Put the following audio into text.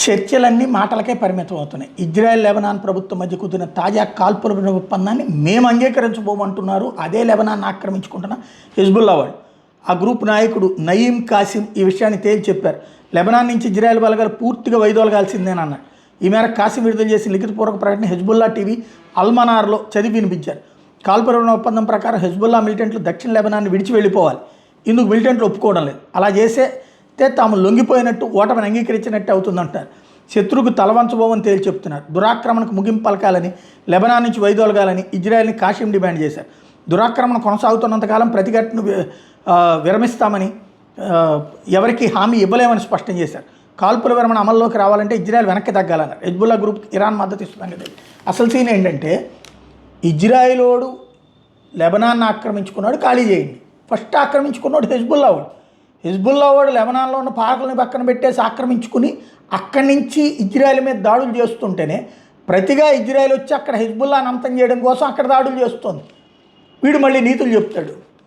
చర్చలన్నీ మాటలకే పరిమితం అవుతున్నాయి. ఇజ్రాయెల్ లెబనాన్ ప్రభుత్వం మధ్య కుదిరిన తాజా కాల్పుల ఒప్పందాన్ని మేము అంగీకరించబోమంటున్నారు. అదే లెబనాన్ ఆక్రమించుకుంటున్న హిజ్బుల్లా వాళ్ళు. ఆ గ్రూప్ నాయకుడు నయీం కాసిం ఈ విషయాన్ని తేల్చి చెప్పారు. లెబనాన్ నుంచి ఇజ్రాయెల్ బలగాలు పూర్తిగా వైదొలగాల్సిందేనన్నారు. ఈ మేరకు కాసిం విడుదల చేసిన లిఖితపూర్వక ప్రకటన హిజ్బుల్లా టీవీ అల్మనార్లో చదివి వినిపించారు. కాల్పుల ఒప్పందం ప్రకారం హిజ్బుల్లా మిలిటెంట్లు దక్షిణ లెబనాన్ని విడిచి వెళ్ళిపోవాలి. ఇందుకు మిలిటెంట్లు ఒప్పుకోవడం లేదు. అలా చేస్తే తాము లొంగిపోయినట్టు, ఓటమిని అంగీకరించినట్టు అవుతుందంటారు. శత్రువుకు తలవంచబోమని తేల్చి చెప్తున్నారు. దురాక్రమణకు ముగింపు పలకాలని, లెబనాన్ నుంచి వైదొలగాలని ఇజ్రాయెల్ని కాసిం డిమాండ్ చేశారు. దురాక్రమణ కొనసాగుతున్నంతకాలం ప్రతిఘటనను విరమిస్తామని ఎవరికి హామీ ఇవ్వలేమని స్పష్టం చేశారు. కాల్పుల విరమణ అమల్లోకి రావాలంటే ఇజ్రాయెల్ వెనక్కి తగ్గాలన్నారు. హిజ్బుల్లా గ్రూప్ ఇరాన్ మద్దతు ఇస్తుందని. అసలు సీన్ ఏంటంటే, ఇజ్రాయెలోడు లెబనాన్ని ఆక్రమించుకున్నాడు, ఖాళీ చేయండి. ఫస్ట్ ఆక్రమించుకున్నాడు హిజ్బుల్లా వాడు. హిజ్బుల్లా వాడు లెబనాన్లో ఉన్న పార్కులని పక్కన పెట్టేసి ఆక్రమించుకుని అక్కడి నుంచి ఇజ్రాయెల్ మీద దాడులు చేస్తుంటేనే ప్రతిగా ఇజ్రాయెల్ వచ్చి అక్కడ హిజ్బుల్లాని అంతం చేయడం కోసం అక్కడ దాడులు చేస్తుంది. వీడు మళ్ళీ నీతులు చెప్తాడు.